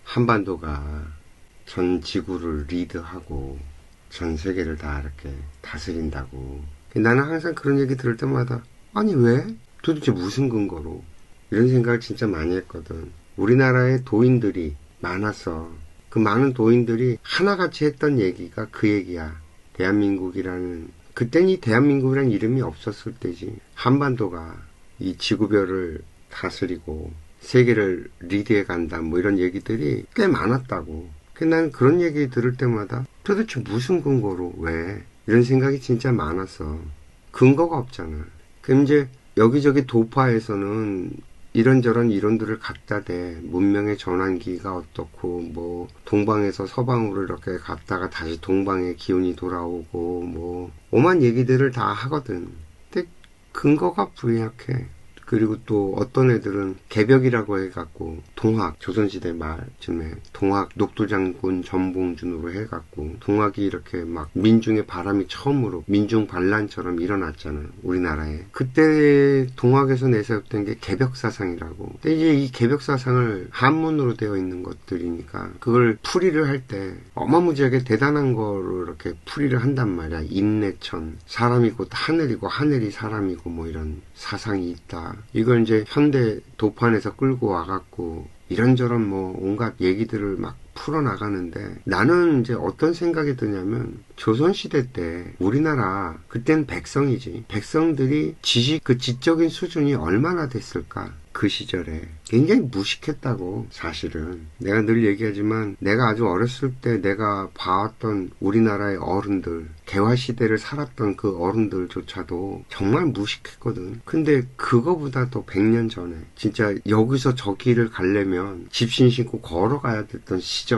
한반도가 전 지구를 리드하고 전 세계를 다 이렇게 다스린다고. 나는 항상 그런 얘기 들을 때마다 아니 왜? 도대체 무슨 근거로? 이런 생각을 진짜 많이 했거든. 우리나라에 도인들이 많았어. 그 많은 도인들이 하나같이 했던 얘기가 그 얘기야. 대한민국이라는, 그땐 이 대한민국이라는 이름이 없었을 때지. 한반도가 이 지구별을 다스리고 세계를 리드해 간다, 뭐 이런 얘기들이 꽤 많았다고. 난 그런 얘기 들을 때마다 도대체 무슨 근거로 왜? 이런 생각이 진짜 많았어. 근거가 없잖아. 그럼 이제 여기저기 도파에서는 이런저런 이론들을 갖다 대. 문명의 전환기가 어떻고, 뭐 동방에서 서방으로 이렇게 갔다가 다시 동방의 기운이 돌아오고, 뭐 오만 얘기들을 다 하거든. 근데 근거가 불약해. 그리고 또 어떤 애들은 개벽이라고 해갖고 동학, 조선시대 말쯤에 동학 녹두장군 전봉준으로 해갖고 동학이 이렇게 막 민중의 바람이 처음으로 민중 반란처럼 일어났잖아, 우리나라에. 그때 동학에서 내세웠던 게 개벽사상이라고. 근데 이제 이 개벽사상을 한문으로 되어 있는 것들이니까 그걸 풀이를 할 때 어마무지하게 대단한 거로 이렇게 풀이를 한단 말이야. 임내천, 사람이 곧 하늘이고 하늘이 사람이고 뭐 이런 사상이 있다. 이걸 이제 현대 도판에서 끌고 와갖고 이런저런 뭐 온갖 얘기들을 막 풀어나가는데, 나는 이제 어떤 생각이 드냐면, 조선시대 때 우리나라, 그땐 백성이지. 백성들이 그 지적인 수준이 얼마나 됐을까? 그 시절에. 굉장히 무식했다고, 사실은. 내가 늘 얘기하지만, 내가 아주 어렸을 때 내가 봐왔던 우리나라의 어른들, 개화시대를 살았던 그 어른들조차도 정말 무식했거든. 근데 그거보다 더 100년 전에, 진짜 여기서 저기를 가려면 집신 신고 걸어가야 됐던 시절에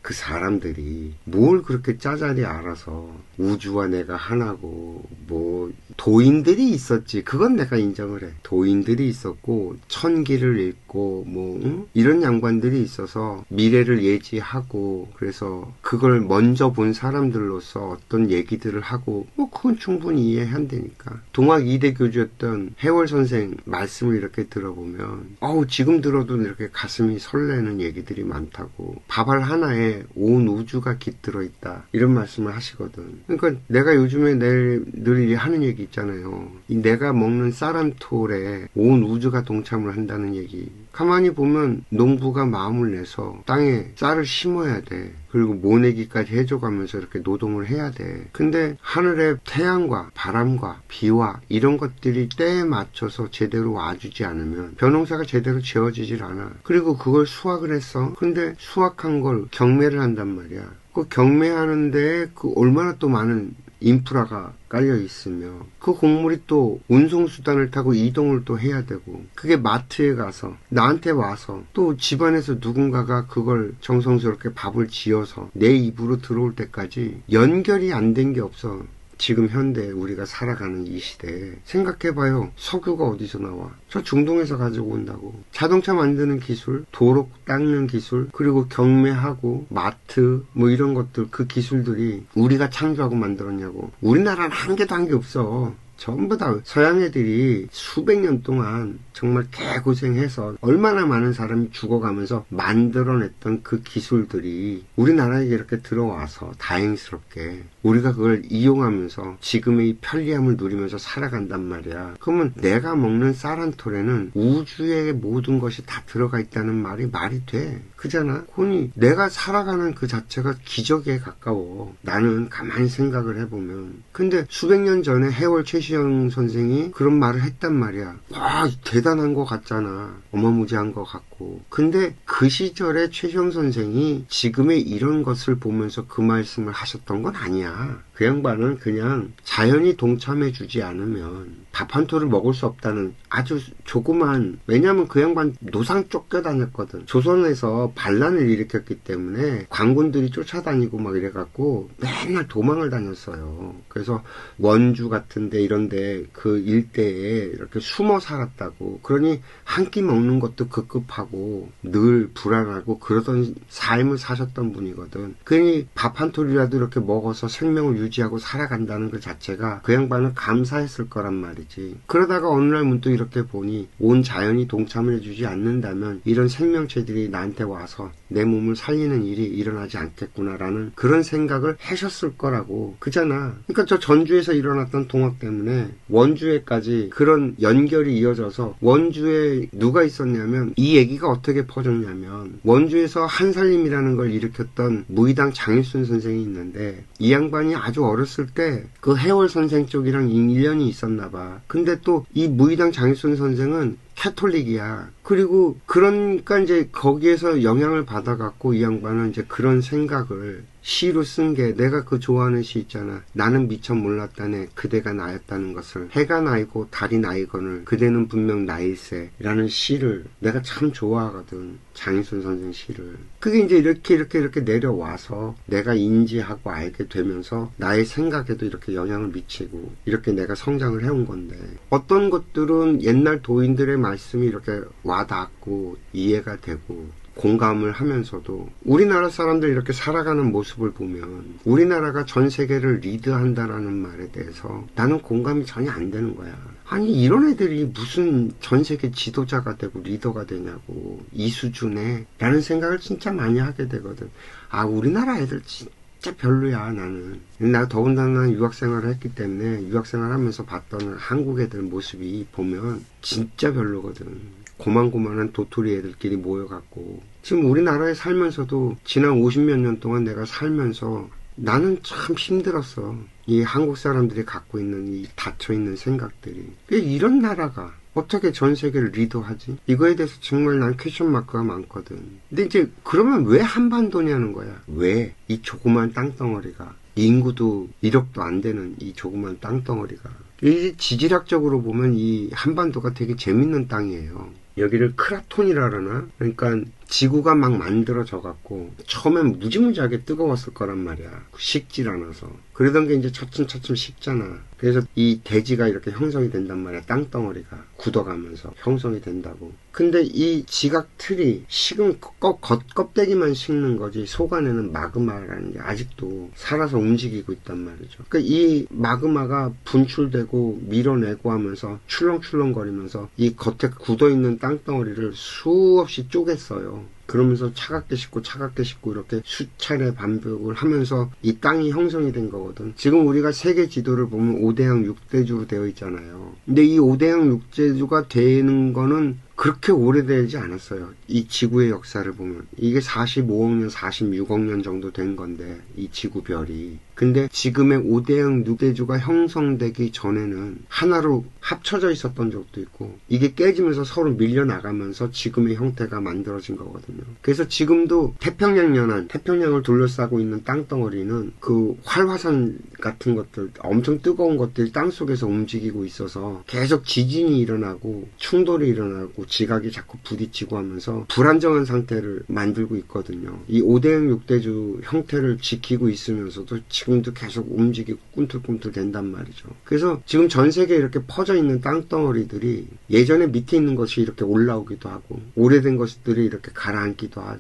그 사람들이 뭘 그렇게 짜잘히 알아서 우주와 내가 하나고, 뭐 도인들이 있었지. 그건 내가 인정을 해. 도인들이 있었고 천기를 읽고 뭐 이런 양반들이 있어서 미래를 예지하고, 그래서 그걸 먼저 본 사람들로서 어떤 얘기들을 하고, 뭐 그건 충분히 이해한다니까. 동학 2대 교주였던 해월 선생 말씀을 이렇게 들어보면 지금 들어도 이렇게 가슴이 설레는 얘기들이 많다고. 밥알 하나에 온 우주가 깃들어 있다, 이런 말씀을 하시거든. 그러니까 내가 요즘에 늘 하는 얘기 있잖아요. 내가 먹는 쌀 한 톨에 온 우주가 동참을 한다는 얘기. 가만히 보면 농부가 마음을 내서 땅에 쌀을 심어야 돼. 그리고 모내기까지 해줘가면서 이렇게 노동을 해야 돼. 근데 하늘의 태양과 바람과 비와 이런 것들이 때에 맞춰서 제대로 와주지 않으면 벼농사가 제대로 지어지질 않아. 그리고 그걸 수확을 했어. 근데 수확한 걸 경매를 한단 말이야. 그 경매하는데 그 얼마나 또 많은 인프라가 깔려 있으며, 그 곡물이 또 운송수단을 타고 이동을 또 해야 되고, 그게 마트에 가서 나한테 와서 또 집안에서 누군가가 그걸 정성스럽게 밥을 지어서 내 입으로 들어올 때까지 연결이 안 된 게 없어. 지금 현대 우리가 살아가는 이 시대에 생각해봐요. 석유가 어디서 나와? 저 중동에서 가지고 온다고. 자동차 만드는 기술, 도로 닦는 기술, 그리고 경매하고 마트 뭐 이런 것들, 그 기술들이 우리가 창조하고 만들었냐고. 우리나라는 한 개도 한 게 없어. 전부 다 서양 애들이 수백 년 동안 정말 개고생해서 얼마나 많은 사람이 죽어가면서 만들어냈던 그 기술들이 우리나라에 이렇게 들어와서 다행스럽게 우리가 그걸 이용하면서 지금의 이 편리함을 누리면서 살아간단 말이야. 그러면 내가 먹는 쌀 한 톨에는 우주의 모든 것이 다 들어가 있다는 말이 돼. 그잖아. 그러니 내가 살아가는 그 자체가 기적에 가까워. 나는 가만히 생각을 해보면. 근데 수백 년 전에 해월 최시영 선생이 그런 말을 했단 말이야. 와, 대단한 것 같잖아. 어마무지한 것 같고. 근데 그 시절에 최시영 선생이 지금의 이런 것을 보면서 그 말씀을 하셨던 건 아니야. 그 양반은 그냥 자연이 동참해주지 않으면 밥 한 톨을 먹을 수 없다는 아주 조그만, 왜냐면 그 양반 노상 쫓겨다녔거든. 조선에서 반란을 일으켰기 때문에 관군들이 쫓아다니고 막 이래갖고 맨날 도망을 다녔어요. 그래서 원주 같은데 이런데 그 일대에 이렇게 숨어 살았다고. 그러니 한 끼 먹는 것도 급급하고 걱정하고 늘 불안하고 그러던 삶을 사셨던 분이거든. 그러니 밥 한 톨이라도 이렇게 먹어서 생명을 유지하고 살아간다는 것 자체가 그 양반은 감사했을 거란 말이지. 그러다가 어느 날 문득 이렇게 보니 온 자연이 동참을 해주지 않는다면 이런 생명체들이 나한테 와서 내 몸을 살리는 일이 일어나지 않겠구나라는 그런 생각을 하셨을 거라고. 그잖아. 그러니까 저 전주에서 일어났던 동학 때문에 원주에까지 그런 연결이 이어져서 원주에 누가 있었냐면 이 얘기가 어떻게 퍼졌냐면 원주에서 한살림이라는 걸 일으켰던 무의당 장일순 선생이 있는데 이 양반이 아주 어렸을 때 그 해월 선생 쪽이랑 인연이 있었나 봐. 근데 또 이 무의당 장일순 선생은 캐톨릭이야. 그리고 그러니까 이제 거기에서 영향을 받아갖고 이 양반은 이제 그런 생각을 시로 쓴 게 내가 그 좋아하는 시 있잖아. 나는 미처 몰랐다네 그대가 나였다는 것을 해가 나이고 달이 나이거늘 그대는 분명 나일세 라는 시를 내가 참 좋아하거든. 장일순 선생 시를. 그게 이제 이렇게 내려와서 내가 인지하고 알게 되면서 나의 생각에도 이렇게 영향을 미치고 이렇게 내가 성장을 해온 건데 어떤 것들은 옛날 도인들의 말씀이 이렇게 와닿고 이해가 되고 공감을 하면서도 우리나라 사람들 이렇게 살아가는 모습을 보면 우리나라가 전 세계를 리드한다라는 말에 대해서 나는 공감이 전혀 안 되는 거야. 아니 이런 애들이 무슨 전 세계 지도자가 되고 리더가 되냐고 이 수준에 라는 생각을 진짜 많이 하게 되거든. 아 우리나라 애들 진짜 별로야 나는. 나 더군다나 유학생활을 했기 때문에 유학생활 하면서 봤던 한국 애들 모습이 보면 진짜 별로거든. 고만고만한 도토리 애들끼리 모여갖고 지금 우리나라에 살면서도 지난 50몇 년 동안 내가 살면서 나는 참 힘들었어. 이 한국 사람들이 갖고 있는 이 닫혀있는 생각들이. 이런 나라가 어떻게 전 세계를 리더하지? 이거에 대해서 정말 난 퀘션 마크가 많거든. 근데 이제 그러면 왜 한반도냐는 거야. 왜 이 조그만 땅덩어리가 인구도 1억도 안 되는 이 조그만 땅덩어리가 이 지질학적으로 보면 이 한반도가 되게 재밌는 땅이에요. 여기를 크라톤이라 그러나? 그러니까 지구가 막 만들어져 갖고 처음엔 무지무지하게 뜨거웠을 거란 말이야. 식질 않아서. 그러던 게 이제 차츰차츰 식잖아. 그래서 이 대지가 이렇게 형성이 된단 말이야. 땅덩어리가 굳어가면서 형성이 된다고. 근데 이 지각 틀이 식은 겉껍데기만 식는 거지 속 안에는 마그마라는 게 아직도 살아서 움직이고 있단 말이죠. 그러니까 이 마그마가 분출되고 밀어내고 하면서 출렁출렁거리면서 이 겉에 굳어있는 땅덩어리를 수없이 쪼갰어요. 그러면서 차갑게 식고 이렇게 수차례 반복을 하면서 이 땅이 형성이 된 거거든. 지금 우리가 세계 지도를 보면 5대양 6대주로 되어 있잖아요. 근데 이 5대양 6대주가 되는 거는 그렇게 오래되지 않았어요. 이 지구의 역사를 보면. 이게 45억 년, 46억 년 정도 된 건데 이 지구별이. 근데 지금의 5대양 6대주가 형성되기 전에는 하나로 합쳐져 있었던 적도 있고 이게 깨지면서 서로 밀려나가면서 지금의 형태가 만들어진 거거든요. 그래서 지금도 태평양 연안, 태평양을 둘러싸고 있는 땅덩어리는 그 활화산 같은 것들, 엄청 뜨거운 것들이 땅속에서 움직이고 있어서 계속 지진이 일어나고 충돌이 일어나고 지각이 자꾸 부딪히고 하면서 불안정한 상태를 만들고 있거든요. 이 5대양 6대주 형태를 지키고 있으면서도 지금도 계속 움직이고 꿈틀꿈틀 된단 말이죠. 그래서 지금 전 세계에 이렇게 퍼져 있는 땅덩어리들이 예전에 밑에 있는 것이 이렇게 올라오기도 하고 오래된 것들이 이렇게 가라앉기도 하고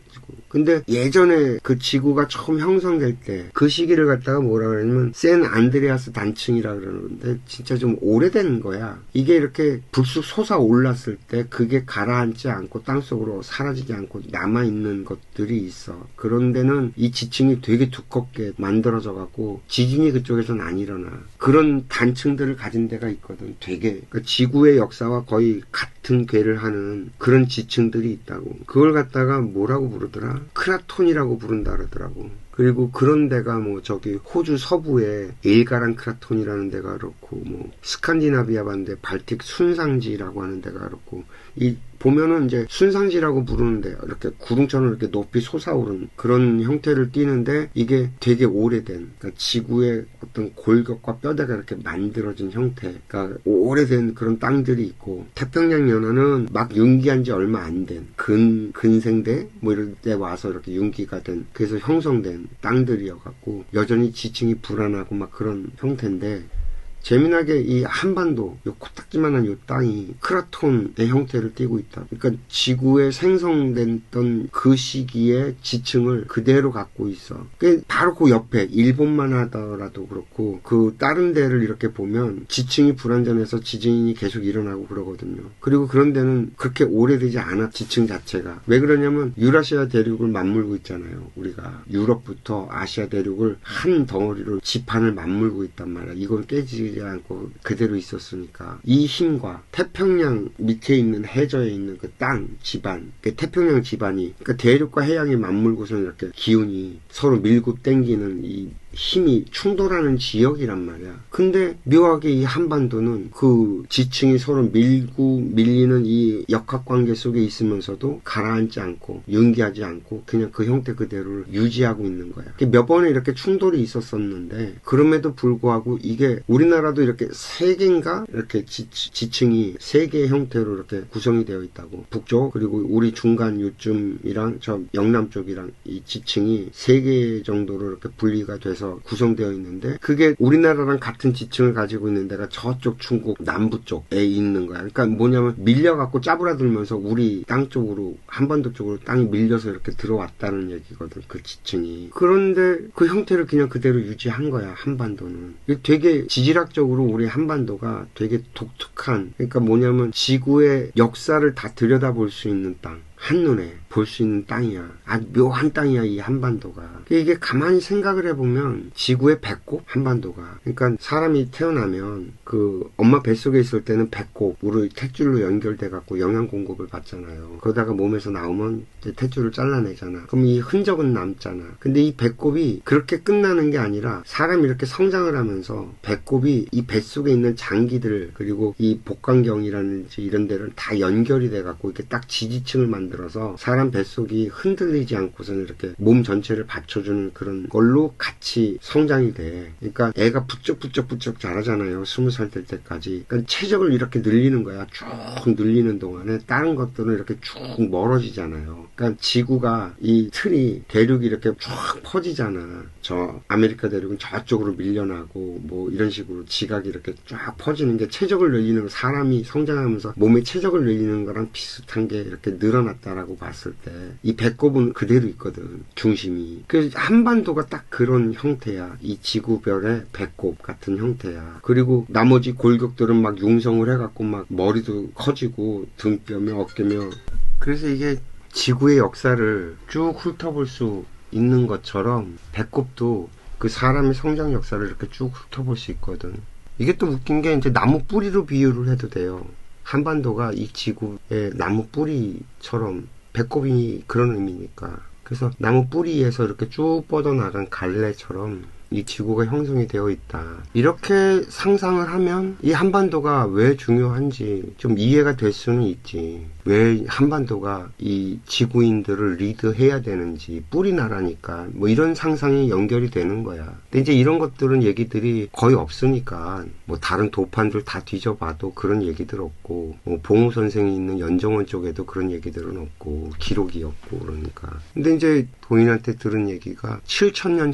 근데 예전에 그 지구가 처음 형성될 때 그 시기를 갖다가 뭐라 그러냐면 샌 안드레아스 단층이라 그러는데 진짜 좀 오래된 거야. 이게 이렇게 불쑥 솟아올랐을 때 그게 가라앉지 않고 땅속으로 사라지지 않고 남아있는 것들이 있어. 그런 데는 이 지층이 되게 두껍게 만들어져 갖고 지진이 그쪽에서는 안 일어나. 그런 단층들을 가진 데가 있거든. 되게 그러니까 지구의 역사와 거의 같은 궤를 하는 그런 지층들이 있다고. 그걸 갖다가 뭐라고 부르더라? 크라톤이라고 부른다 그러더라고. 그리고 그런 데가 뭐 저기 호주 서부에 에일가란 크라톤이라는 데가 그렇고 뭐 스칸디나비아 반대 발틱 순상지라고 하는 데가 그렇고 이 보면은 이제 순상지라고 부르는데 이렇게 구름처럼 이렇게 높이 솟아오른 그런 형태를 띠는데 이게 되게 오래된 그러니까 지구의 어떤 골격과 뼈대가 이렇게 만들어진 형태 그러니까 오래된 그런 땅들이 있고 태평양 연안은 막 융기한 지 얼마 안 된 근생대 뭐 이런 데 와서 이렇게 융기가 된 그래서 형성된 땅들이어갖고 여전히 지층이 불안하고 막 그런 형태인데 재미나게 이 한반도, 요 코딱지만한 요 땅이 크라톤의 형태를 띠고 있다. 그러니까 지구에 생성됐던 그 시기의 지층을 그대로 갖고 있어. 바로 그 옆에 일본만 하더라도 그렇고 그 다른 데를 이렇게 보면 지층이 불완전해서 지진이 계속 일어나고 그러거든요. 그리고 그런 데는 그렇게 오래되지 않아, 지층 자체가. 왜 그러냐면 유라시아 대륙을 맞물고 있잖아요. 우리가 유럽부터 아시아 대륙을 한 덩어리로 지판을 맞물고 있단 말이야. 이건 깨지지 않고 그대로 있었으니까. 이 힘과 태평양 밑에 있는 해저에 있는 그 땅, 지반, 그 태평양 지반이, 그러니까 대륙과 해양이 맞물고서 이렇게 기운이 서로 밀고 땡기는 이 힘이 충돌하는 지역이란 말이야. 근데 묘하게 이 한반도는 그 지층이 서로 밀리는 이 역학관계 속에 있으면서도 가라앉지 않고 연기하지 않고 그냥 그 형태 그대로를 유지하고 있는 거야. 몇 번에 이렇게 충돌이 있었었는데 그럼에도 불구하고 이게 우리나라도 이렇게 세 개인가 이렇게 지층이 세 개의 형태로 이렇게 구성이 되어 있다고. 북쪽 그리고 우리 중간 요쯤이랑 저 영남 쪽이랑 이 지층이 세 개 정도로 이렇게 분리가 돼서 구성되어 있는데 그게 우리나라랑 같은 지층을 가지고 있는 데가 저쪽 중국 남부 쪽에 있는 거야. 그러니까 뭐냐면 밀려갖고 짜부라들면서 우리 땅 쪽으로 한반도 쪽으로 땅이 밀려서 이렇게 들어왔다는 얘기거든. 그 지층이. 그런데 그 형태를 그냥 그대로 유지한 거야. 한반도는. 되게 지질학적으로 우리 한반도가 되게 독특한, 그러니까 뭐냐면 지구의 역사를 다 들여다볼 수 있는 땅. 한눈에 볼 수 있는 땅이야. 아주 묘한 땅이야, 이 한반도가. 이게 가만히 생각을 해보면 지구의 배꼽? 한반도가. 그러니까 사람이 태어나면 그 엄마 뱃속에 있을 때는 배꼽으로 탯줄로 연결돼 갖고 영양 공급을 받잖아요. 그러다가 몸에서 나오면 이제 탯줄을 잘라내잖아. 그럼 이 흔적은 남잖아. 근데 이 배꼽이 그렇게 끝나는 게 아니라 사람이 이렇게 성장을 하면서 배꼽이 이 뱃속에 있는 장기들 그리고 이 복강경이라든지 이런 데를 다 연결이 돼 갖고 이렇게 딱 지지층을 만들어서 사람 뱃속이 흔들리지 않고서는 이렇게 몸 전체를 받쳐주는 그런 걸로 같이 성장이 돼. 그러니까 애가 부쩍부쩍 자라잖아요. 20살 될 때까지. 그러니까 체적을 이렇게 늘리는 거야. 쭉 늘리는 동안에 다른 것들은 이렇게 쭉 멀어지잖아요. 그러니까 지구가 이 틀이 대륙이 이렇게 쭉 퍼지잖아. 저 아메리카 대륙은 저쪽으로 밀려나고 뭐 이런 식으로 지각이 이렇게 쫙 퍼지는 게 체적을 늘리는 거, 사람이 성장하면서 몸의 체적을 늘리는 거랑 비슷한 게 이렇게 늘어났다라고 봤을 때 이 배꼽은 그대로 있거든. 중심이. 그래서 한반도가 딱 그런 형태야. 이 지구별의 배꼽 같은 형태야. 그리고 나머지 골격들은 막 융성을 해갖고 막 머리도 커지고 등뼈며 어깨며. 그래서 이게 지구의 역사를 쭉 훑어볼 수 있는 것처럼 배꼽도 그 사람의 성장 역사를 이렇게 쭉 훑어볼 수 있거든. 이게 또 웃긴 게 이제 나무 뿌리로 비유를 해도 돼요. 한반도가 이 지구의 나무 뿌리처럼 배꼽이 그런 의미니까. 그래서 나무 뿌리에서 이렇게 쭉 뻗어나간 갈래처럼 이 지구가 형성이 되어 있다. 이렇게 상상을 하면 이 한반도가 왜 중요한지 좀 이해가 될 수는 있지. 왜 한반도가 이 지구인들을 리드해야 되는지, 뿌리 나라니까 뭐 이런 상상이 연결이 되는 거야. 근데 이제 이런 것들은 얘기들이 거의 없으니까 뭐 다른 도판들 다 뒤져봐도 그런 얘기들 없고, 뭐 봉우 선생이 있는 연정원 쪽에도 그런 얘기들은 없고 기록이 없고 그러니까. 근데 이제 도인한테 들은 얘기가 7,000년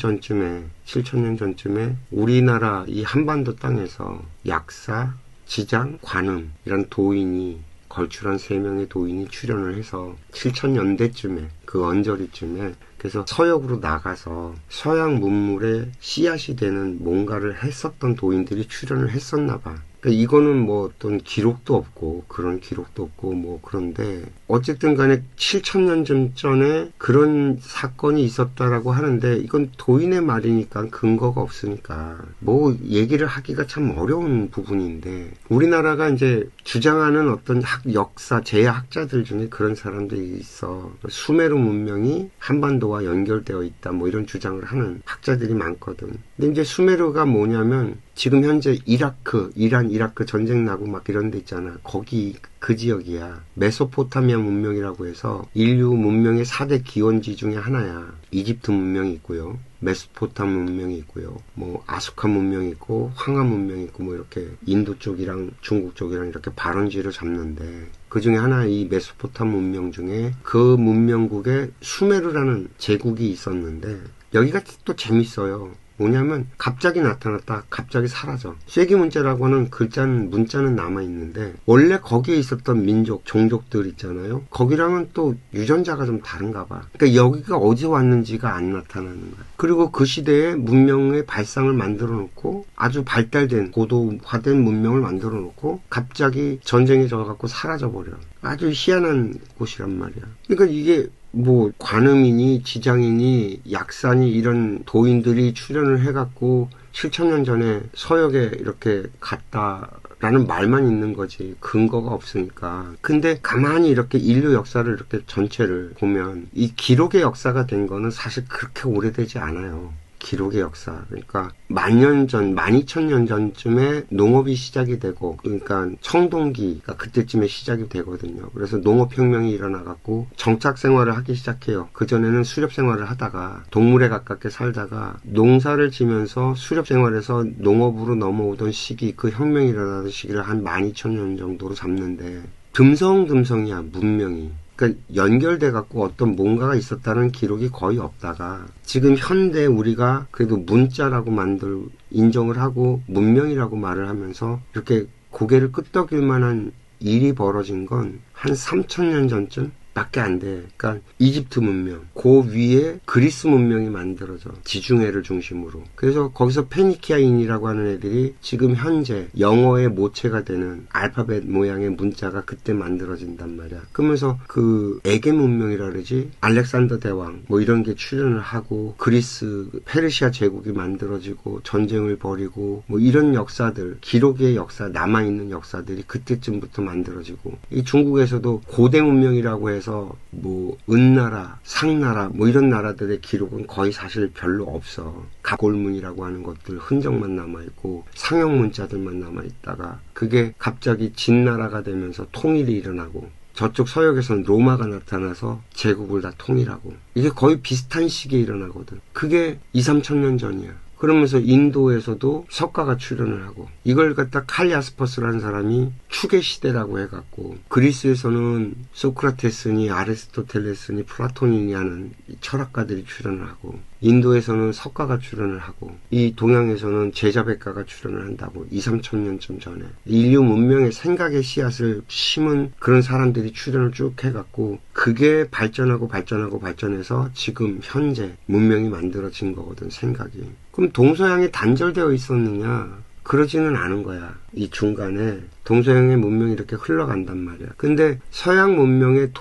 전쯤에 우리나라 이 한반도 땅에서 약사, 지장, 관음이란 도인이 걸출한 3명의 도인이 출연을 해서 7,000년대쯤에 그 언저리쯤에 그래서 서역으로 나가서 서양 문물의 씨앗이 되는 뭔가를 했었던 도인들이 출연을 했었나 봐. 그러니까 이거는 뭐 어떤 기록도 없고 그런 기록도 없고 뭐 그런데 어쨌든 간에 7,000년 전에 그런 사건이 있었다라고 하는데 이건 도인의 말이니까 근거가 없으니까 뭐 얘기를 하기가 참 어려운 부분인데 우리나라가 이제 주장하는 어떤 역사 제학자들 중에 그런 사람들이 있어. 수메르 문명이 한반도와 연결되어 있다 뭐 이런 주장을 하는 학자들이 많거든. 근데 이제 수메르가 뭐냐면 지금 현재 이란 이라크 전쟁 나고 막 이런 데 있잖아. 거기 그 지역이야. 메소포타미아 문명이라고 해서 인류 문명의 4대 기원지 중에 하나야. 이집트 문명이 있고요. 메소포타미아 문명이 있고요. 뭐 아수카 문명이 있고 황하 문명이 있고 뭐 이렇게 인도 쪽이랑 중국 쪽이랑 이렇게 발원지를 잡는데 그 중에 하나 이 메소포타미아 문명 중에 그 문명국에 수메르라는 제국이 있었는데 여기가 또 재밌어요. 뭐냐면 갑자기 나타났다 갑자기 사라져. 쐐기문자라고 하는 문자는 남아있는데 원래 거기에 있었던 민족, 종족들 있잖아요. 거기랑은 또 유전자가 좀 다른가 봐. 그러니까 여기가 어디서 왔는지가 안 나타나는 거야. 그리고 그 시대에 문명의 발상을 만들어 놓고 아주 발달된 고도화된 문명을 만들어 놓고 갑자기 전쟁에 져갖고 사라져 버려. 아주 희한한 곳이란 말이야. 그러니까 이게 뭐 관음이니 지장이니 약사니 이런 도인들이 출연을 해갖고 7,000년 전에 서역에 이렇게 갔다라는 말만 있는 거지 근거가 없으니까. 근데 가만히 이렇게 인류 역사를 이렇게 전체를 보면 이 기록의 역사가 된 거는 사실 그렇게 오래되지 않아요. 기록의 역사. 그러니까 10,000년 전, 12,000년 전쯤에 농업이 시작이 되고, 그러니까 청동기가 그때쯤에 시작이 되거든요. 그래서 농업혁명이 일어나갖고 정착 생활을 하기 시작해요. 그전에는 수렵 생활을 하다가 동물에 가깝게 살다가 농사를 지면서 수렵 생활에서 농업으로 넘어오던 시기, 그 혁명이 일어나던 시기를 한 12,000년 정도로 잡는데 듬성듬성이야, 문명이. 그러니까 연결돼 갖고 어떤 뭔가가 있었다는 기록이 거의 없다가 지금 현대 우리가 그래도 문자라고 인정을 하고 문명이라고 말을 하면서 이렇게 고개를 끄덕일 만한 일이 벌어진 건 한 3,000년 전쯤 밖에 안 돼. 그러니까 이집트 문명, 그 위에 그리스 문명이 만들어져. 지중해를 중심으로. 그래서 거기서 페니키아인이라고 하는 애들이 지금 현재 영어의 모체가 되는 알파벳 모양의 문자가 그때 만들어진단 말이야. 그러면서 그 에게 문명이라 그러지, 알렉산더 대왕 뭐 이런 게 출현을 하고 그리스, 페르시아 제국이 만들어지고 전쟁을 벌이고 뭐 이런 역사들, 기록의 역사, 남아있는 역사들이 그때쯤부터 만들어지고, 이 중국에서도 고대 문명이라고 해서 뭐 은나라, 상나라 뭐 이런 나라들의 기록은 거의 사실 별로 없어. 갑골문이라고 하는 것들 흔적만 남아있고 상형 문자들만 남아있다가 그게 갑자기 진나라가 되면서 통일이 일어나고 저쪽 서역에서는 로마가 나타나서 제국을 다 통일하고, 이게 거의 비슷한 시기에 일어나거든. 그게 2,000~3,000년 전이야. 그러면서 인도에서도 석가가 출현을 하고, 이걸 갖다 칼리아스퍼스라는 사람이 추계 시대라고 해갖고, 그리스에서는 소크라테스니 아리스토텔레스니 플라톤이니 하는 철학가들이 출현을 하고, 인도에서는 석가가 출현을 하고, 이 동양에서는 제자백가가 출현을 한다고. 2,000~3,000년쯤 전에 인류 문명의 생각의 씨앗을 심은 그런 사람들이 출현을 쭉 해갖고, 그게 발전해서 지금 현재 문명이 만들어진 거거든, 생각이. 그럼 동서양이 단절되어 있었느냐? 그러지는 않은 거야. 이 중간에 동서양의 문명이 이렇게 흘러간단 말이야. 근데 서양 문명의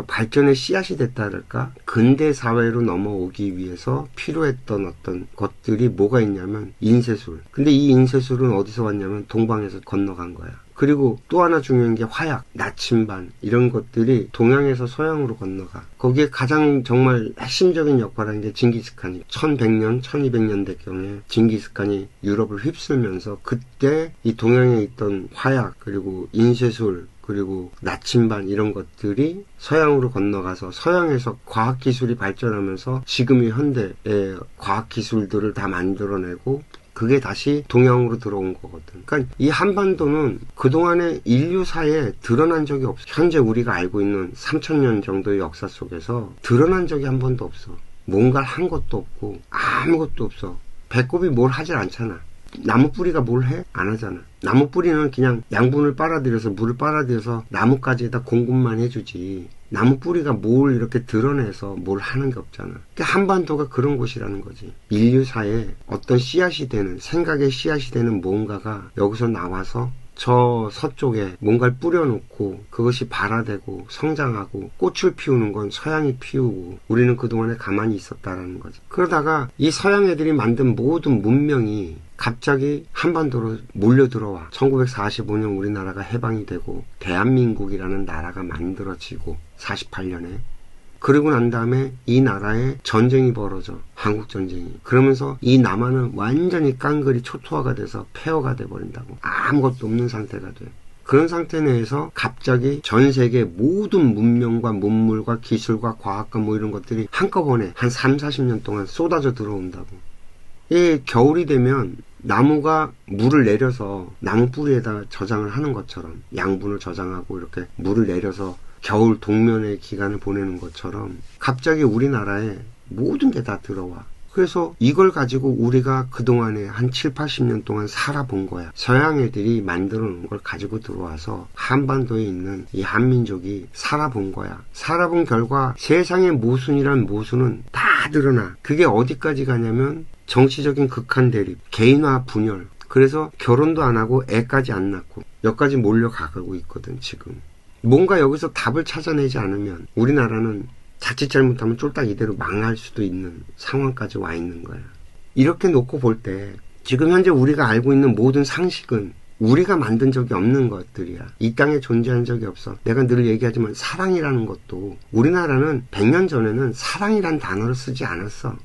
발전의 씨앗이 됐다 그럴까? 근대 사회로 넘어오기 위해서 필요했던 어떤 것들이 뭐가 있냐면 인쇄술. 근데 이 인쇄술은 어디서 왔냐면 동방에서 건너간 거야. 그리고 또 하나 중요한 게 화약, 나침반 이런 것들이 동양에서 서양으로 건너가. 거기에 가장 정말 핵심적인 역할을 한 게 징기스칸이 1100년, 1200년대경에 징기스칸이 유럽을 휩쓸면서 그때 이 동양에 있던 화약 그리고 인쇄술 그리고 나침반 이런 것들이 서양으로 건너가서 서양에서 과학기술이 발전하면서 지금의 현대의 과학기술들을 다 만들어내고 그게 다시 동양으로 들어온 거거든. 그러니까 이 한반도는 그동안에 인류사에 드러난 적이 없어. 현재 우리가 알고 있는 3,000년 정도의 역사 속에서 드러난 적이 한 번도 없어. 뭔가를 한 것도 없고 아무것도 없어. 배꼽이 뭘 하질 않잖아. 나무 뿌리가 뭘 해? 안 하잖아. 나무 뿌리는 그냥 양분을 빨아들여서 물을 빨아들여서 나무까지에다 공급만 해주지. 나무 뿌리가 뭘 이렇게 드러내서 뭘 하는 게 없잖아. 그러니까 한반도가 그런 곳이라는 거지. 인류사에 어떤 씨앗이 되는, 생각의 씨앗이 되는 뭔가가 여기서 나와서 저 서쪽에 뭔가를 뿌려놓고 그것이 발화되고 성장하고 꽃을 피우는 건 서양이 피우고 우리는 그동안에 가만히 있었다라는 거지. 그러다가 이 서양 애들이 만든 모든 문명이 갑자기 한반도로 몰려들어와 1945년 우리나라가 해방이 되고 대한민국이라는 나라가 만들어지고 48년에 그러고 난 다음에 이 나라에 전쟁이 벌어져. 한국전쟁이. 그러면서 이 남한은 완전히 깡그리 초토화가 돼서 폐허가 돼버린다고. 아무것도 없는 상태가 돼. 그런 상태 내에서 갑자기 전 세계 모든 문명과 문물과 기술과 과학과 뭐 이런 것들이 한꺼번에 한 30~40년 동안 쏟아져 들어온다고. 이 겨울이 되면 나무가 물을 내려서 나무 뿌리에다 저장을 하는 것처럼 양분을 저장하고 이렇게 물을 내려서 겨울 동면의 기간을 보내는 것처럼 갑자기 우리나라에 모든 게 다 들어와. 그래서 이걸 가지고 우리가 그동안에 한 7, 80년 동안 살아본 거야. 서양 애들이 만들어 놓은 걸 가지고 들어와서 한반도에 있는 이 한민족이 살아본 거야. 살아본 결과 세상의 모순이란 모순은 다 드러나. 그게 어디까지 가냐면 정치적인 극한 대립, 개인화 분열. 그래서 결혼도 안 하고 애까지 안 낳고 여기까지 몰려가고 있거든 지금. 뭔가 여기서 답을 찾아내지 않으면 우리나라는 자칫 잘못하면 쫄딱 이대로 망할 수도 있는 상황까지 와 있는 거야. 이렇게 놓고 볼 때 지금 현재 우리가 알고 있는 모든 상식은 우리가 만든 적이 없는 것들이야. 이 땅에 존재한 적이 없어. 내가 늘 얘기하지만 사랑이라는 것도 우리나라는 100년 전에는 사랑이란 단어를 쓰지 않았어.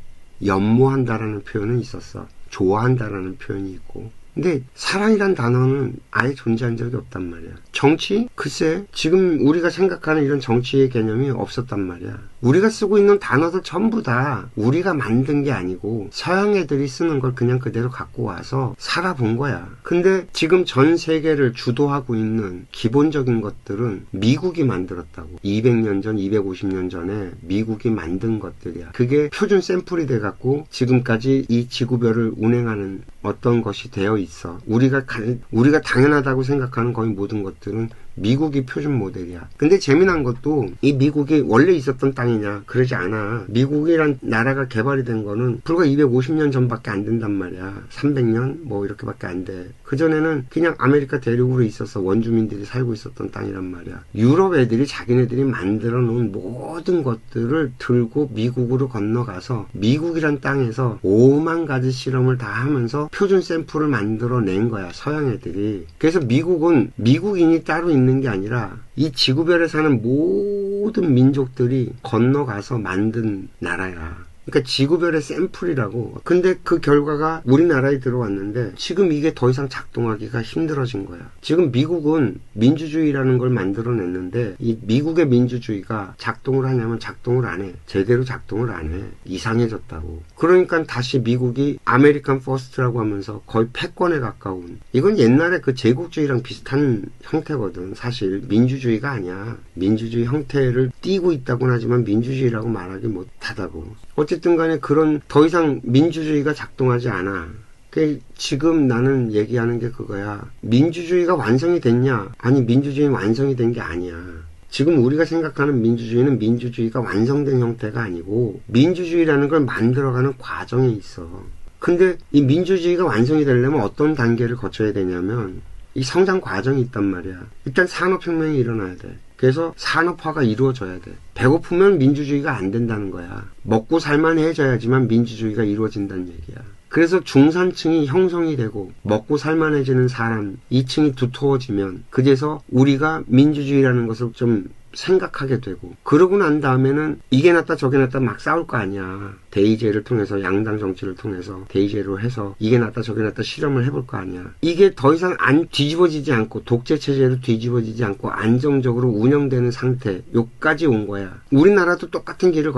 연모한다라는 표현은 있었어. 좋아한다라는 표현이 있고. 근데 사랑이란 단어는 아예 존재한 적이 없단 말이야. 정치? 글쎄 지금 우리가 생각하는 이런 정치의 개념이 없었단 말이야. 우리가 쓰고 있는 단어들 전부 다 우리가 만든 게 아니고 서양 애들이 쓰는 걸 그냥 그대로 갖고 와서 살아본 거야. 근데 지금 전 세계를 주도하고 있는 기본적인 것들은 미국이 만들었다고. 200년 전, 250년 전에 미국이 만든 것들이야. 그게 표준 샘플이 돼갖고 지금까지 이 지구별을 운행하는 어떤 것이 되어 있어. 우리가 당연하다고 생각하는 거의 모든 것들은 미국이 표준 모델이야. 근데 재미난 것도 이 미국이 원래 있었던 땅이냐? 그러지 않아. 미국이란 나라가 개발이 된 거는 불과 250년 전밖에 안 된단 말이야. 300년? 뭐 이렇게밖에 안 돼. 그전에는 그냥 아메리카 대륙으로 있어서 원주민들이 살고 있었던 땅이란 말이야. 유럽 애들이 자기네들이 만들어 놓은 모든 것들을 들고 미국으로 건너가서 미국이란 땅에서 5만 가지 실험을 다 하면서 표준 샘플을 만들어 낸 거야. 서양 애들이. 그래서 미국은 미국인이 따로 있는 게 아니라 이 지구별에 사는 모든 민족들이 건너가서 만든 나라야. 그러니까 지구별의 샘플이라고. 근데 그 결과가 우리나라에 들어왔는데 지금 이게 더 이상 작동하기가 힘들어진 거야. 지금 미국은 민주주의라는 걸 만들어냈는데 이 미국의 민주주의가 작동을 하냐면 작동을 안 해. 제대로 작동을 안 해. 이상해졌다고. 그러니까 다시 미국이 아메리칸 퍼스트라고 하면서 거의 패권에 가까운. 이건 옛날에 그 제국주의랑 비슷한 형태거든. 사실 민주주의가 아니야. 민주주의 형태를 띠고 있다고는 하지만 민주주의라고 말하기 못하다고. 어쨌든 간에 그런 더 이상 민주주의가 작동하지 않아. 지금 나는 얘기하는 게 그거야. 민주주의가 완성이 됐냐? 아니, 민주주의는 완성이 된 게 아니야. 지금 우리가 생각하는 민주주의는 민주주의가 완성된 형태가 아니고 민주주의라는 걸 만들어가는 과정에 있어. 근데 이 민주주의가 완성이 되려면 어떤 단계를 거쳐야 되냐면 이 성장 과정이 있단 말이야. 일단 산업혁명이 일어나야 돼. 그래서 산업화가 이루어져야 돼. 배고프면 민주주의가 안 된다는 거야. 먹고 살만해져야지만 민주주의가 이루어진다는 얘기야. 그래서 중산층이 형성이 되고 먹고 살만해지는 사람, 2층이 두터워지면 그제서 우리가 민주주의라는 것을 좀 생각하게 되고, 그러고 난 다음에는 이게 낫다 저게 낫다 막 싸울 거 아니야. 대의제를 통해서, 양당 정치를 통해서 대의제로 해서 이게 낫다 저게 낫다 실험을 해볼 거 아니야. 이게 더 이상 안 뒤집어지지 않고, 독재 체제로 뒤집어지지 않고 안정적으로 운영되는 상태 요까지 온 거야. 우리나라도 똑같은 길을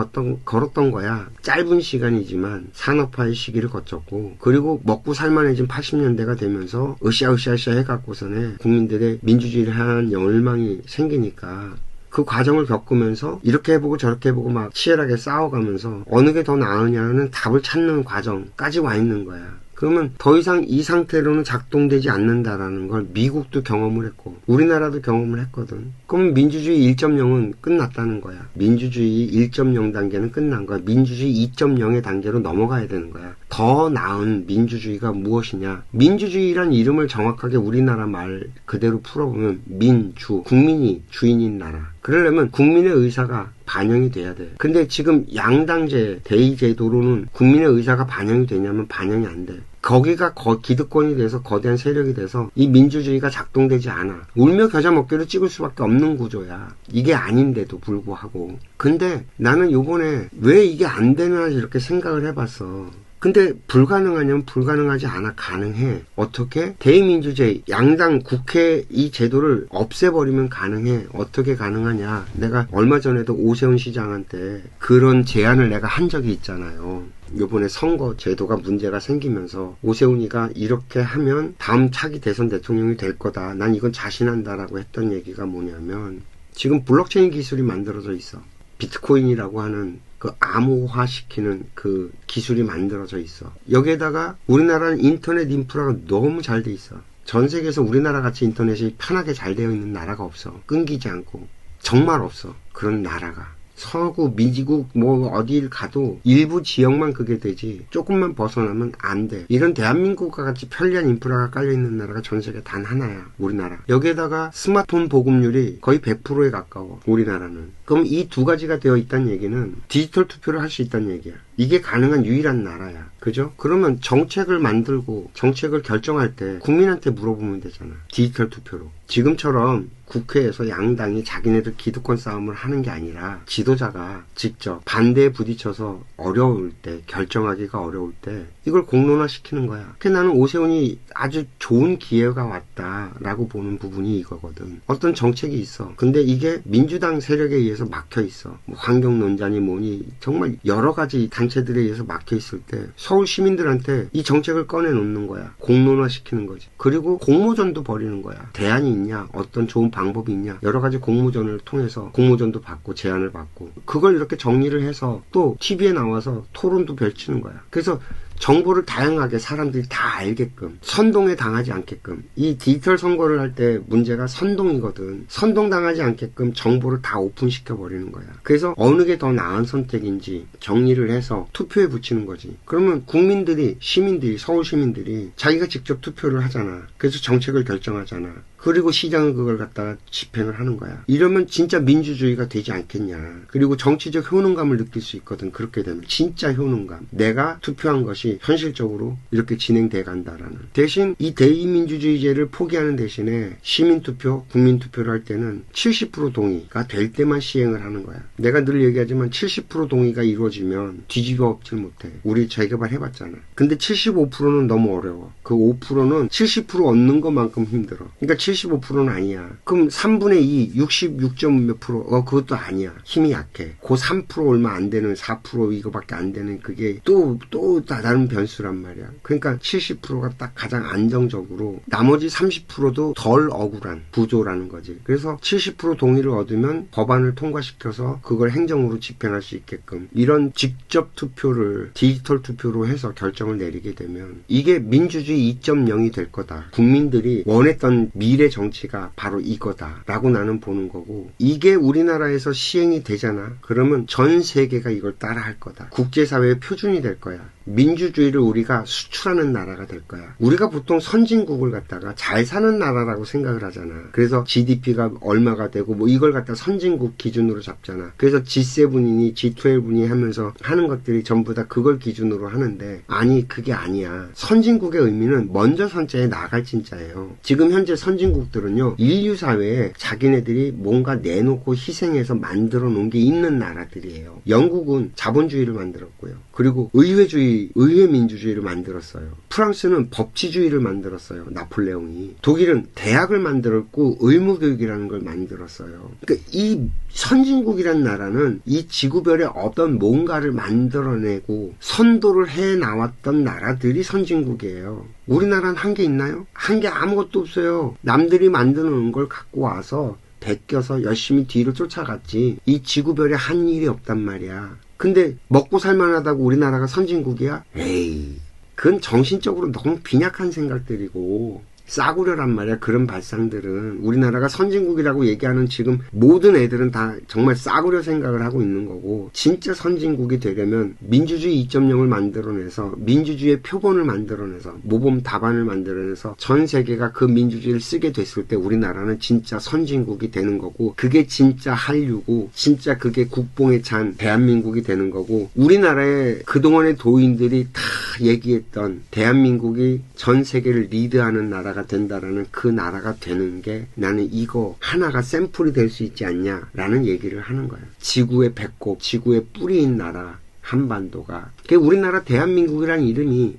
걸었던 거야. 짧은 시간이지만 산업화의 시기를 거쳤고, 그리고 먹고 살만해진 80년대가 되면서 으쌰으쌰 해갖고서는 국민들의 민주주의를 향한 열망이 생기니까 그 과정을 겪으면서 이렇게 해보고 저렇게 해보고 막 치열하게 싸워가면서 어느 게 더 나으냐는 답을 찾는 과정까지 와 있는 거야. 그러면 더 이상 이 상태로는 작동되지 않는다라는 걸 미국도 경험을 했고 우리나라도 경험을 했거든. 그럼 민주주의 1.0은 끝났다는 거야. 민주주의 1.0 단계는 끝난 거야. 민주주의 2.0의 단계로 넘어가야 되는 거야. 더 나은 민주주의가 무엇이냐. 민주주의란 이름을 정확하게 우리나라 말 그대로 풀어보면 민주, 국민이 주인인 나라. 그러려면 국민의 의사가 반영이 돼야 돼. 근데 지금 양당제, 대의제도로는 국민의 의사가 반영이 되냐면 반영이 안 돼. 거기가 기득권이 돼서 거대한 세력이 돼서 이 민주주의가 작동되지 않아. 울며 겨자 먹기로 찍을 수밖에 없는 구조야. 이게 아닌데도 불구하고. 근데 나는 요번에 왜 이게 안 되나 이렇게 생각을 해봤어. 근데 불가능하냐면 불가능하지 않아. 가능해. 어떻게? 대의민주제의 양당 국회 이 제도를 없애버리면 가능해. 어떻게 가능하냐. 내가 얼마 전에도 오세훈 시장한테 그런 제안을 내가 한 적이 있잖아요. 요번에 선거 제도가 문제가 생기면서 오세훈이가 이렇게 하면 다음 차기 대선 대통령이 될 거다. 난 이건 자신한다라고 했던 얘기가 뭐냐면 지금 블록체인 기술이 만들어져 있어. 비트코인이라고 하는 그 암호화시키는 그 기술이 만들어져 있어. 여기에다가 우리나라는 인터넷 인프라가 너무 잘 돼 있어. 전 세계에서 우리나라 같이 인터넷이 편하게 잘 되어 있는 나라가 없어. 끊기지 않고. 정말 없어. 그런 나라가. 서구, 미국, 뭐, 어딜 가도 일부 지역만 그게 되지, 조금만 벗어나면 안 돼. 이런 대한민국과 같이 편리한 인프라가 깔려있는 나라가 전 세계 단 하나야. 우리나라. 여기에다가 스마트폰 보급률이 거의 100%에 가까워. 우리나라는. 그럼 이 두 가지가 되어 있다는 얘기는 디지털 투표를 할 수 있다는 얘기야. 이게 가능한 유일한 나라야. 그죠? 그러면 정책을 만들고 정책을 결정할 때 국민한테 물어보면 되잖아. 디지털 투표로. 지금처럼 국회에서 양당이 자기네들 기득권 싸움을 하는 게 아니라 지도자가 직접 반대에 부딪혀서 어려울 때, 결정하기가 어려울 때 이걸 공론화시키는 거야. 그래서 나는 오세훈이 아주 좋은 기회가 왔다라고 보는 부분이 이거거든. 어떤 정책이 있어. 근데 이게 민주당 세력에 의해서 막혀 있어. 뭐 환경논자니 뭐니 정말 여러 가지 단체들에 의해서 막혀 있을 때 서울 시민들한테 이 정책을 꺼내놓는 거야. 공론화시키는 거지. 그리고 공모전도 벌이는 거야. 대안이 있냐? 어떤 좋은 방법이 있냐? 여러 가지 공모전을 통해서 공모전도 받고 제안을 받고 그걸 이렇게 정리를 해서 또 TV에 나와서 토론도 펼치는 거야. 그래서 정보를 다양하게 사람들이 다 알게끔 선동에 당하지 않게끔 이 디지털 선거를 할 때 문제가 선동이거든. 선동당하지 않게끔 정보를 다 오픈시켜 버리는 거야. 그래서 어느 게 더 나은 선택인지 정리를 해서 투표에 붙이는 거지. 그러면 국민들이 시민들이 서울 시민들이 자기가 직접 투표를 하잖아. 그래서 정책을 결정하잖아. 그리고 시장은 그걸 갖다가 집행을 하는 거야. 이러면 진짜 민주주의가 되지 않겠냐. 그리고 정치적 효능감을 느낄 수 있거든. 그렇게 되면 진짜 효능감. 내가 투표한 것이 현실적으로 이렇게 진행돼 간다라는. 대신 이 대의민주주의제를 포기하는 대신에 시민투표, 국민투표를 할 때는 70% 동의가 될 때만 시행을 하는 거야. 내가 늘 얘기하지만 70% 동의가 이루어지면 뒤집어 엎질 못해. 우리 재개발 해봤잖아. 근데 75%는 너무 어려워. 그 5%는 70% 얻는 것만큼 힘들어. 그러니까 75%는 아니야. 그럼 3분의 2, 66점 몇 프로, 그것도 아니야. 힘이 약해. 그 3% 얼마 안 되는 4% 이거밖에 안 되는 그게 또 다른 변수란 말이야. 그러니까 70%가 딱 가장 안정적으로 나머지 30%도 덜 억울한 구조라는 거지. 그래서 70% 동의를 얻으면 법안을 통과시켜서 그걸 행정으로 집행할 수 있게끔 이런 직접 투표를 디지털 투표로 해서 결정을 내리게 되면 이게 민주주의 2.0이 될 거다. 국민들이 원했던 미래 정치가 바로 이거다라고 나는 보는 거고 이게 우리나라에서 시행이 되잖아. 그러면 전 세계가 이걸 따라할 거다. 국제사회의 표준이 될 거야. 민주주의를 우리가 수출하는 나라가 될 거야. 우리가 보통 선진국을 갖다가 잘 사는 나라라고 생각을 하잖아. 그래서 GDP가 얼마가 되고 뭐 이걸 갖다 선진국 기준으로 잡잖아. 그래서 G7이니 G12이니 하면서 하는 것들이 전부 다 그걸 기준으로 하는데 아니 그게 아니야. 선진국의 의미는 먼저 선자에 나갈 진짜예요. 지금 현재 선진국들은요. 인류 사회에 자기네들이 뭔가 내놓고 희생해서 만들어 놓은 게 있는 나라들이에요. 영국은 자본주의를 만들었고요. 그리고 의회 민주주의를 만들었어요. 프랑스는 법치주의를 만들었어요. 나폴레옹이. 독일은 대학을 만들었고 의무교육이라는 걸 만들었어요. 그러니까 이 선진국이란 나라는 이 지구별에 어떤 뭔가를 만들어내고 선도를 해나왔던 나라들이 선진국이에요. 우리나라는 한 게 있나요? 한 게 아무것도 없어요. 남들이 만들어 놓은 걸 갖고 와서 베껴서 열심히 뒤로 쫓아갔지. 이 지구별에 한 일이 없단 말이야. 근데 먹고 살만하다고 우리나라가 선진국이야? 에이, 그건 정신적으로 너무 빈약한 생각들이고 싸구려란 말이야. 그런 발상들은. 우리나라가 선진국이라고 얘기하는 지금 모든 애들은 다 정말 싸구려 생각을 하고 있는 거고 진짜 선진국이 되려면 민주주의 2.0을 만들어내서 민주주의의 표본을 만들어내서 모범 답안을 만들어내서 전 세계가 그 민주주의를 쓰게 됐을 때 우리나라는 진짜 선진국이 되는 거고 그게 진짜 한류고 진짜 그게 국뽕에 찬 대한민국이 되는 거고 우리나라의 그동안의 도인들이 다 얘기했던 대한민국이 전 세계를 리드하는 나라가 된다라는 그 나라가 되는 게 나는 이거 하나가 샘플이 될 수 있지 않냐라는 얘기를 하는 거야. 지구의 배꼽, 지구의 뿌리인 나라 한반도가. 우리나라 대한민국이라는 이름이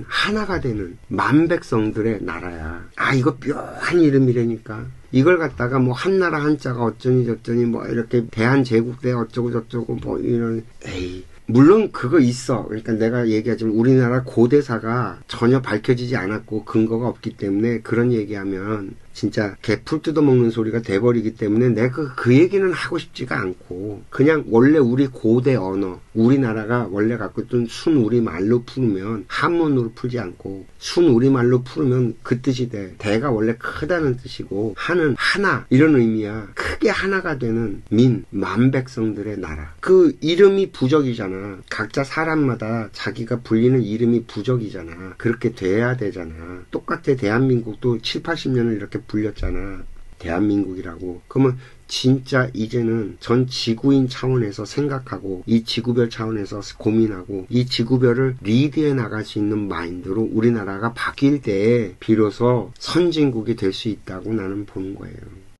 하나가 되는 만백성들의 나라야. 아 이거 묘한 이름이라니까. 이걸 갖다가 뭐 한나라 한자가 어쩌니 저쩌니 뭐 이렇게 대한제국대 어쩌고 저쩌고 뭐 이런 에이. 물론 그거 있어. 그러니까 내가 얘기하지만 우리나라 고대사가 전혀 밝혀지지 않았고 근거가 없기 때문에 그런 얘기하면 진짜 개풀 뜯어먹는 소리가 돼버리기 때문에 내가 그 얘기는 하고 싶지가 않고 그냥 원래 우리 고대 언어 우리나라가 원래 갖고 있던 순우리말로 풀면 한문으로 풀지 않고 순우리말로 풀으면 그 뜻이 돼. 대가 원래 크다는 뜻이고 하는 하나 이런 의미야. 크게 하나가 되는 만백성들의 나라. 그 이름이 부적이잖아. 각자 사람마다 자기가 불리는 이름이 부적이잖아. 그렇게 돼야 되잖아. 똑같아. 대한민국도 7, 80년을 이렇게 불렸잖아. 대한민국이라고. 그러면 진짜 이제는 전 지구인 차원에서 생각하고 이 지구별 차원에서 고민하고 이 지구별을 리드해 나갈 수 있는 마인드로 우리나라가 바뀔 때 비로소 선진국이 될 수 있다고 나는 보는 거예요.